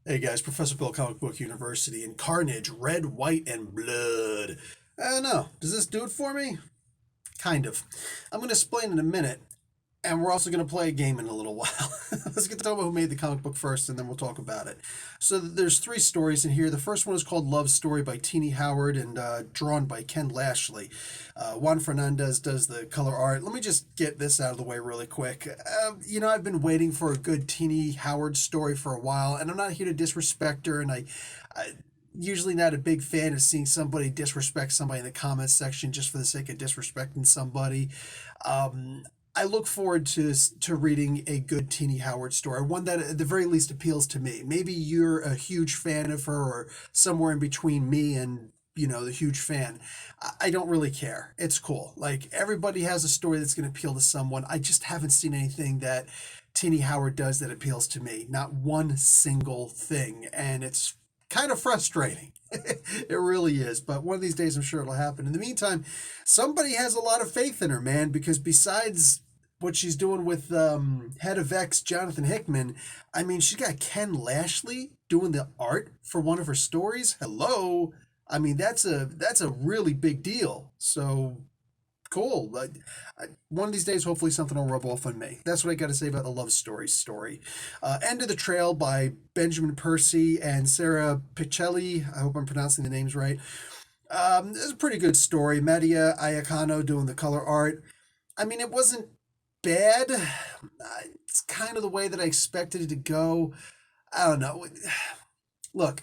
Hey guys, Professor Bill, Comic Book University, and Carnage, Red, White, and Blood. I don't know. Does this do it for me? Kind of. I'm going to explain in a minute, and we're also going to play a game in a little while. Let's get to talk about who made the comic book first, and then we'll talk about it. So there's three stories in here. The first one is called Love Story by Teeny Howard and drawn by Ken Lashley. Juan Fernandez does the color art. Let me just get this out of the way really quick. I've been waiting for a good Teeny Howard story for a while, and I'm not here to disrespect her, and I usually not a big fan of seeing somebody disrespect somebody in the comments section just for the sake of disrespecting somebody. I look forward to reading a good Teeny Howard story, one that at the very least appeals to me. Maybe you're a huge fan of her, or somewhere in between me and the huge fan. I don't really care. It's cool. Like, everybody has a story that's going to appeal to someone. I just haven't seen anything that Teeny Howard does that appeals to me. Not one single thing, and it's kind of frustrating. It really is. But one of these days, I'm sure it'll happen. In the meantime, somebody has a lot of faith in her, man, because besides what she's doing with head of X, Jonathan Hickman, I mean, she's got Ken Lashley doing the art for one of her stories. Hello. I mean, that's a really big deal. So cool. One of these days, hopefully something will rub off on me. That's what I got to say about the Love Story. End of the Trail by Benjamin Percy and Sarah Pichelli. I hope I'm pronouncing the names right. It's a pretty good story. Madia Ayakano doing the color art. I mean, it wasn't bad. It's kind of the way that I expected it to go. I don't know. Look,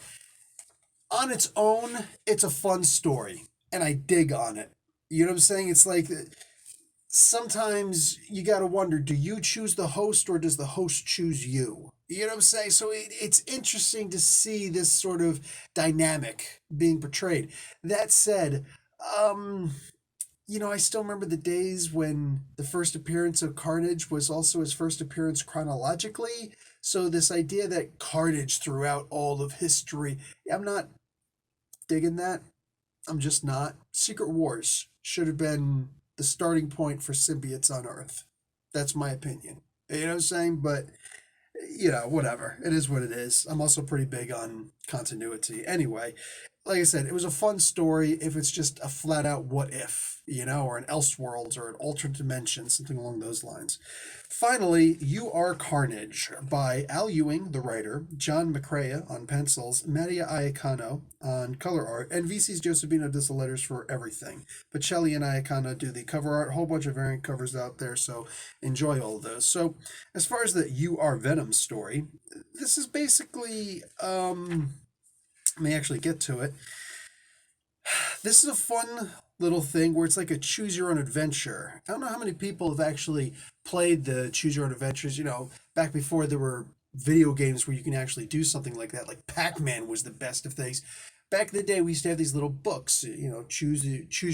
on its own, it's a fun story, and I dig on it. You know what I'm saying? It's like sometimes you got to wonder, do you choose the host or does the host choose you? You know what I'm saying? So it's interesting to see this sort of dynamic being portrayed. That said, um, I still remember the days when the first appearance of Carnage was also his first appearance chronologically. So this idea that Carnage throughout all of history, I'm not digging that. I'm just not. Secret Wars should have been the starting point for symbiotes on Earth. That's my opinion. You know what I'm saying? But, whatever. It is what it is. I'm also pretty big on continuity. Anyway, like I said, it was a fun story if it's just a flat out what if, or an Elseworlds or an alternate dimension, something along those lines. Finally, You Are Carnage by Al Ewing, the writer, John McCrea on pencils, Madia Ayakano on color art, and VC's Josepino does the letters for everything. But Shelley and Ayakano do the cover art, a whole bunch of variant covers out there, so enjoy all of those. So, as far as the You Are Venom story, this is basically, let me actually get to it. This is a fun little thing where it's like a choose your own adventure. I don't know how many people have actually played the choose your own adventures, back before there were video games where you can actually do something like that. Like Pac-Man was the best of things. Back in the day, we used to have these little books, choose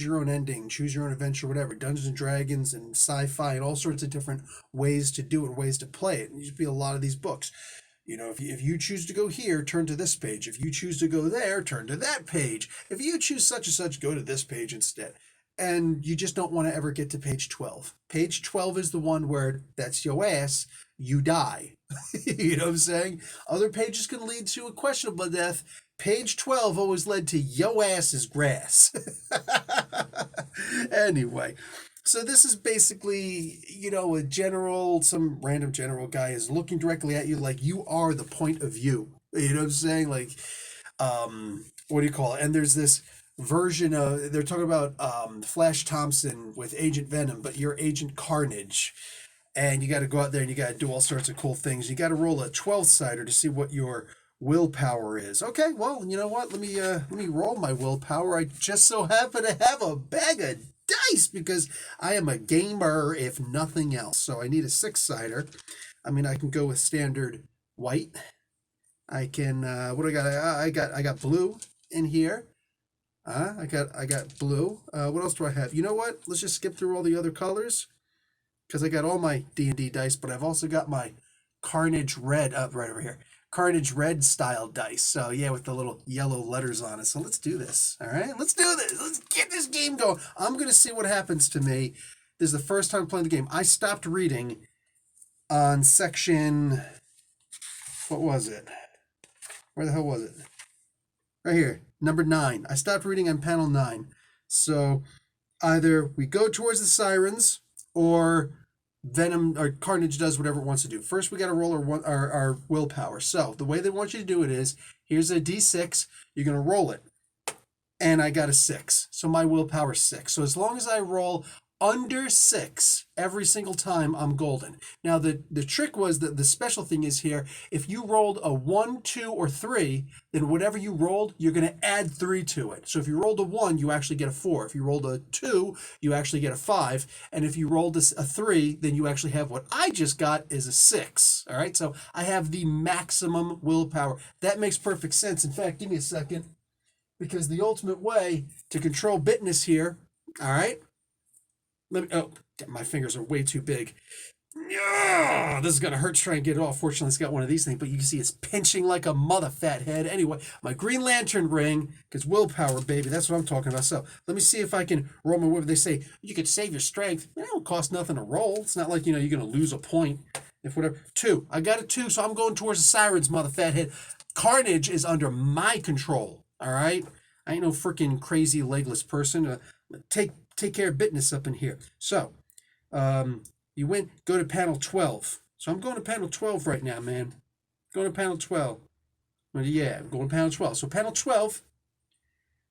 your own ending, choose your own adventure, whatever, Dungeons and Dragons and sci-fi and all sorts of different ways to do it, ways to play it. And there used to be a lot of these books. If you choose to go here, turn to this page. If you choose to go there, turn to that page. If you choose such and such, go to this page instead. And you just don't want to ever get to page 12. Page 12 is the one where that's your ass, you die. You know what I'm saying? Other pages can lead to a questionable death. Page 12 always led to yo ass is grass. Anyway. So this is basically, some random general guy is looking directly at you like you are the point of view. You know what I'm saying? Like, what do you call it? And there's this version of, they're talking about Flash Thompson with Agent Venom, but you're Agent Carnage. And you got to go out there and you got to do all sorts of cool things. You got to roll a 12-sider to see what your willpower is. Okay, well, you know what? Let me roll my willpower. I just so happen to have a bag of dice because I am a gamer, if nothing else. So I need a 6-sider. I mean, I can go with standard white. I can what do I got? I got blue in here. I got blue. What else do I have? You know what? Let's just skip through all the other colors because I got all my D&D dice, but I've also got my Carnage Red up right over here. Carnage Red style dice. So yeah, with the little yellow letters on it. So let's do this. All right, let's do this. Let's get this game going. I'm gonna see what happens to me. This is the first time playing the game. I stopped reading on section. What was it? Where the hell was it? Right here, number 9. I stopped reading on panel 9. So either we go towards the sirens or Venom or Carnage does whatever it wants to do. First, we got to roll our willpower. So the way they want you to do it is, here's a d6. You're going to roll it. And I got a 6. So my willpower is 6. So as long as I roll under 6 every single time, I'm golden. Now, the trick was that the special thing is here, if you rolled a 1, 2, or 3, then whatever you rolled, you're going to add 3 to it. So if you rolled a 1, you actually get a 4. If you rolled a 2, you actually get a 5. And if you rolled a 3, then you actually have what I just got is a 6. All right, so I have the maximum willpower. That makes perfect sense. In fact, give me a second. Because the ultimate way to control bitness here, all right? My fingers are way too big. Yeah, this is going to hurt to try and get it off. Fortunately, it's got one of these things, but you can see it's pinching like a mother fat head. Anyway, my Green Lantern ring, because willpower, baby, that's what I'm talking about. So let me see if I can roll my whip. They say you could save your strength. It don't cost nothing to roll. It's not like, you're going to lose a point. If whatever. 2. I got a 2, so I'm going towards the sirens, mother fat head. Carnage is under my control. All right, I ain't no freaking crazy legless person. Take care of bitness up in here. So, you went. Go to panel 12. So I'm going to panel 12 right now, man. Going to panel 12. Well, yeah, I'm going to panel 12. So panel 12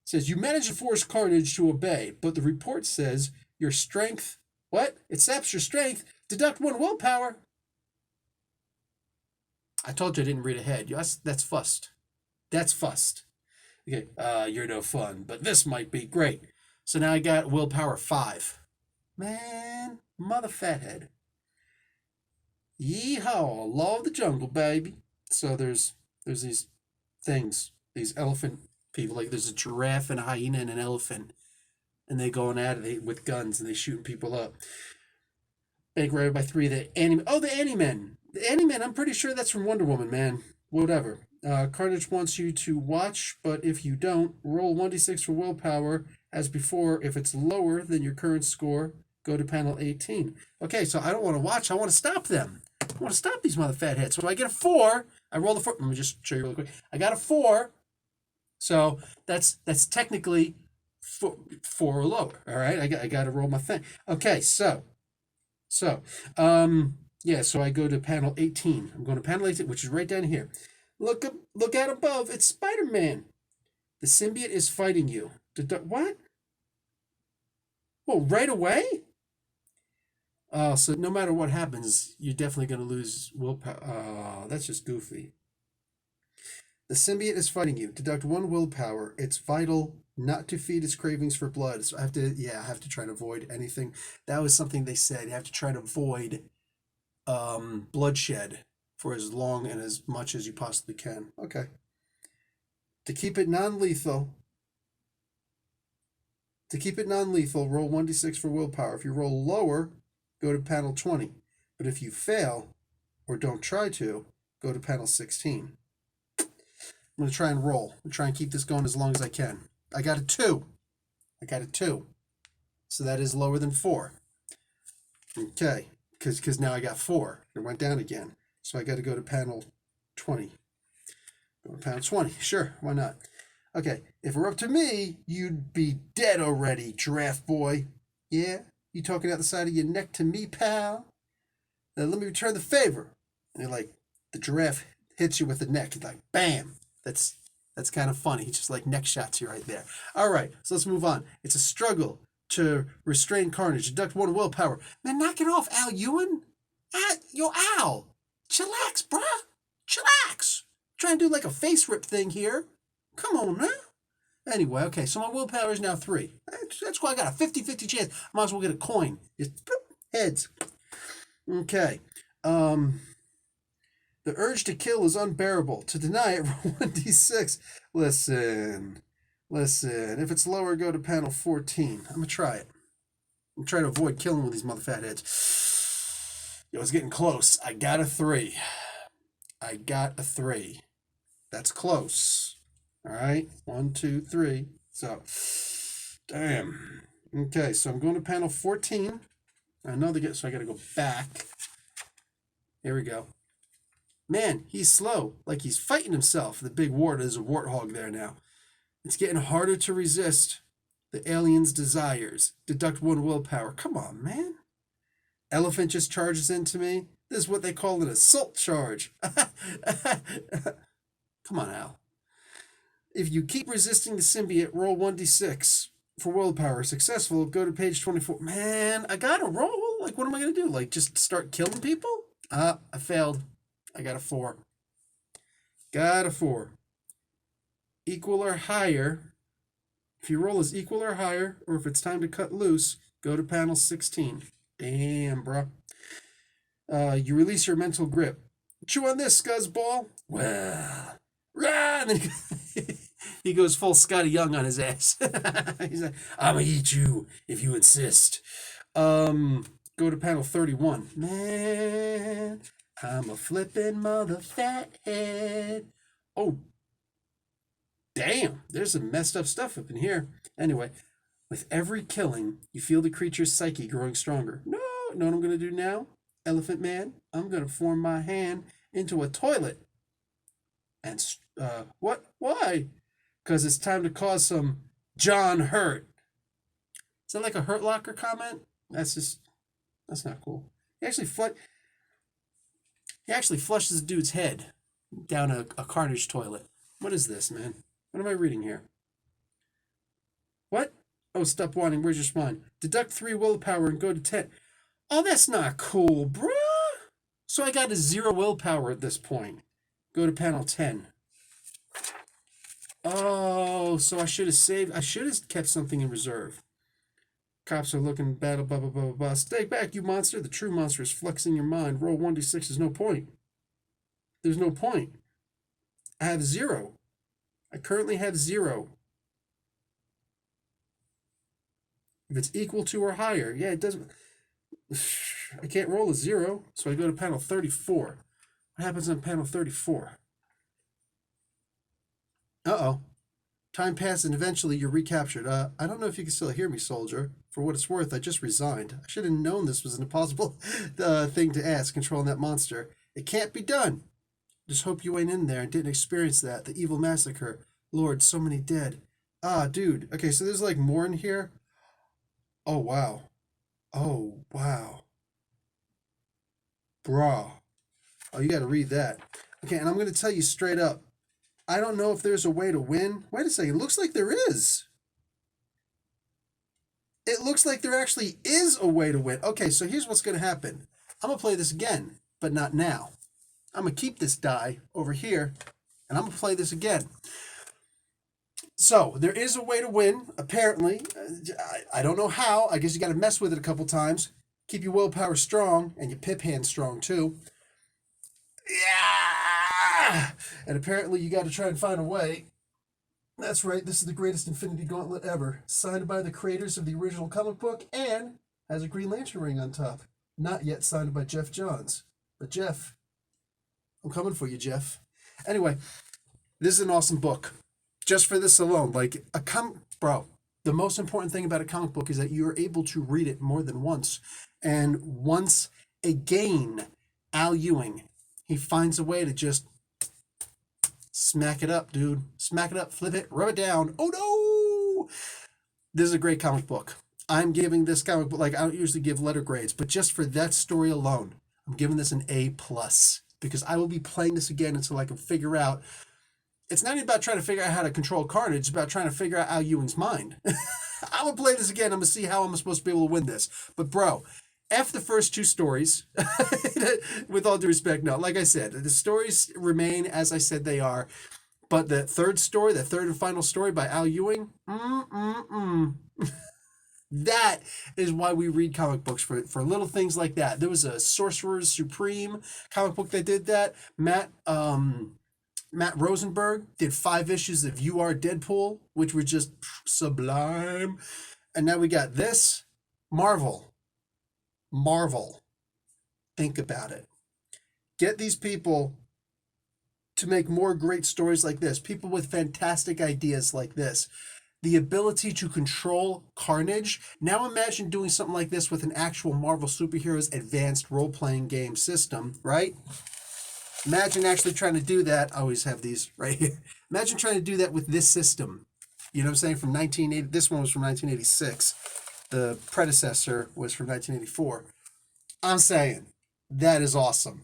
says you managed to force Carnage to obey, but the report says your strength. What? It saps your strength. Deduct 1 willpower. I told you I didn't read ahead. That's fussed. That's fussed. Okay, you're no fun, but this might be great. So now I got willpower 5. Man, mother fathead. Yeehaw, law of the jungle, baby. So there's these things, these elephant people. Like there's a giraffe and a hyena and an elephant, and they going at it with guns and they shooting people up. Bank raided by 3 of the Animen. The Animen, I'm pretty sure that's from Wonder Woman, man. Whatever. Carnage wants you to watch, but if you don't, roll 1d6 for willpower. As before, if it's lower than your current score, go to panel 18. Okay, so I don't want to watch. I want to stop them. I want to stop these mother fat heads. So I get a 4. I roll the 4. Let me just show you really quick. I got a 4. So that's technically 4 or lower. All right, I got to roll my thing. Okay, so yeah, so I go to panel 18. I'm going to panel 18, which is right down here. Look out above. It's Spider-Man. The symbiote is fighting you. What? Well, right away? Oh, so no matter what happens, you're definitely going to lose willpower. Oh, that's just goofy. The symbiote is fighting you. Deduct 1 willpower. It's vital not to feed its cravings for blood. So I have to try to avoid anything. That was something they said. You have to try to avoid bloodshed for as long and as much as you possibly can. Okay. To keep it non-lethal, roll 1d6 for willpower. If you roll lower, go to panel 20. But if you fail, or don't try to, go to panel 16. I'm going to try and roll. I'm going to try and keep this going as long as I can. I got a 2. So that is lower than 4. Okay. Because now I got 4. It went down again. So I got to go to panel 20. Go to panel 20. Sure, why not? Okay, if it were up to me, you'd be dead already, giraffe boy. Yeah? You talking out the side of your neck to me, pal? Now let me return the favor. And you're like, the giraffe hits you with the neck. It's like, bam. That's kind of funny. He just like neck shots you right there. All right, so let's move on. It's a struggle to restrain Carnage. Deduct 1 willpower. Man, knock it off, Al Ewan. Yo, Al. Chillax, bruh. Chillax. Trying to do like a face rip thing here. Come on now. Anyway, okay, so my willpower is now 3. That's why I got a 50-50 chance. Might as well get a coin. Just boop, heads. Okay. The urge to kill is unbearable. To deny it, roll 1d6. Listen. If it's lower, go to panel 14. I'm going to try it. I'm trying to avoid killing with these mother fat heads. Yo, it's getting close. I got a 3. That's close. All right. 1, 2, 3. So, damn. Okay, so I'm going to panel 14. I know so I got to go back. Here we go. Man, he's slow, like he's fighting himself. The big wart is a warthog there now. It's getting harder to resist the alien's desires. Deduct 1 willpower. Come on, man. Elephant just charges into me. This is what they call an assault charge. Come on, Al. If you keep resisting the symbiote, roll 1d6 for willpower. Successful, go to page 24. Man, I gotta roll. Like, what am I gonna do? Like, just start killing people? I failed. I got a 4. Got a 4. Equal or higher. If your roll is equal or higher, or if it's time to cut loose, go to panel 16. Damn, bro. You release your mental grip. Chew on this, scuzzball. Well, run! And he goes full Scotty Young on his ass. He's like, I'm gonna eat you if you insist. Go to panel 31. Man, I'm a flippin' mother fathead. Oh, damn, there's some messed up stuff up in here. Anyway, with every killing, you feel the creature's psyche growing stronger. No, know what I'm going to do now? Elephant Man, I'm going to form my hand into a toilet. And, what? Why? Because it's time to cause some John hurt. Is that like a Hurt Locker comment? That's not cool. He actually flushes the dude's head down a Carnage toilet. What is this, man? What am I reading here? What? Oh, stop whining. Where's your spine? Deduct 3 willpower and go to 10. Oh, that's not cool, bruh. So I got a 0 willpower at this point. Go to panel 10. Oh, so I should have saved. I should have kept something in reserve. Cops are looking, battle, blah, blah, blah, blah, blah. Stay back, you monster. The true monster is flexing your mind. Roll 1d6. There's no point. There's no point. I have 0. I currently have 0. If it's equal to or higher, yeah, it doesn't. I can't roll a 0, so I go to panel 34. What happens on panel 34? Uh-oh. Time passes and eventually you're recaptured. I don't know if you can still hear me, soldier. For what it's worth, I just resigned. I should have known this was an impossible thing to ask, controlling that monster. It can't be done. Just hope you ain't in there and didn't experience that. The evil massacre. Lord, so many dead. Ah, dude. Okay, so there's like more in here. Oh, wow. Oh, wow. Bruh. Oh, you gotta read that. Okay, and I'm gonna tell you straight up. I don't know if there's a way to win. Wait a second. It looks like there is. It looks like there actually is a way to win. Okay, so here's what's going to happen. I'm going to play this again, but not now. I'm going to keep this die over here, and I'm going to play this again. So, there is a way to win, apparently. I don't know how. I guess you got to mess with it a couple times. Keep your willpower strong, and your pip hand strong, too. Yeah! And apparently you got to try and find a way. That's right, this is the greatest Infinity Gauntlet ever. Signed by the creators of the original comic book and has a Green Lantern ring on top. Not yet signed by Jeff Johns. But Jeff, I'm coming for you, Jeff. Anyway, this is an awesome book. Just for this alone, like bro, the most important thing about a comic book is that you're able to read it more than once. And once again, Al Ewing, he finds a way to just smack it up, dude. Smack it up, flip it, rub it down. Oh no! This is a great comic book. I'm giving this comic book, like I don't usually give letter grades, but just for that story alone, I'm giving this an A+. Because I will be playing this again until I can figure out. It's not even about trying to figure out how to control Carnage, it's about trying to figure out Al Ewing's mind. I'm going to play this again, I'm going to see how I'm supposed to be able to win this. But bro, F the first 2 stories. With all due respect, no. Like I said, the stories remain as I said they are. But the third story, the third and final story by Al Ewing, that is why we read comic books, for little things like that. There was a Sorcerer's Supreme comic book that did that. Matt Rosenberg did 5 issues of You Are Deadpool, which were just sublime. And now we got this. Marvel. Think about it. Get these people to make more great stories like this. People with fantastic ideas like this. The ability to control Carnage. Now imagine doing something like this with an actual Marvel Superheroes advanced role-playing game system, right? Imagine actually trying to do that. I always have these right here. Imagine trying to do that with this system. You know what I'm saying? From 1980. This one was from 1986. The predecessor was from 1984. I'm saying that is awesome.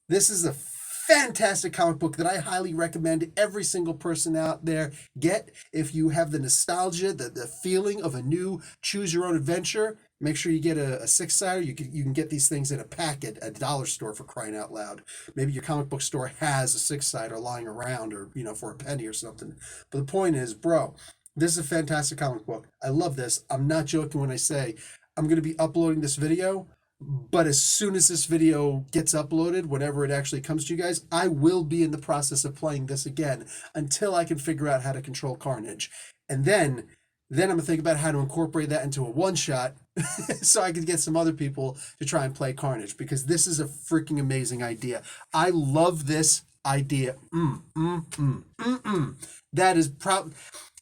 This is a fantastic comic book that I highly recommend every single person out there get. If you have the nostalgia, the feeling of a new choose your own adventure, make sure you get a six-sider. You can get these things in a pack at a dollar store, for crying out loud. Maybe your comic book store has a six-sider lying around, or for a penny or something. But the point is, bro, this is a fantastic comic book. I love this. I'm not joking when I say I'm going to be uploading this video, but as soon as this video gets uploaded, whenever it actually comes to you guys, I will be in the process of playing this again until I can figure out how to control Carnage. And then I'm gonna think about how to incorporate that into a one-shot so I could get some other people to try and play Carnage, because this is a freaking amazing idea. I love this idea. That is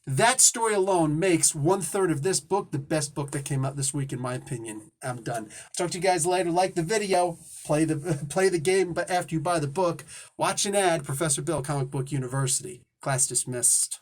that story alone makes 1/3 of this book the best book that came out this week, in my opinion. I'm done. Talk to you guys later. Like the video, play the game, but after you buy the book, watch an ad. Professor Bill, Comic Book University. Class dismissed.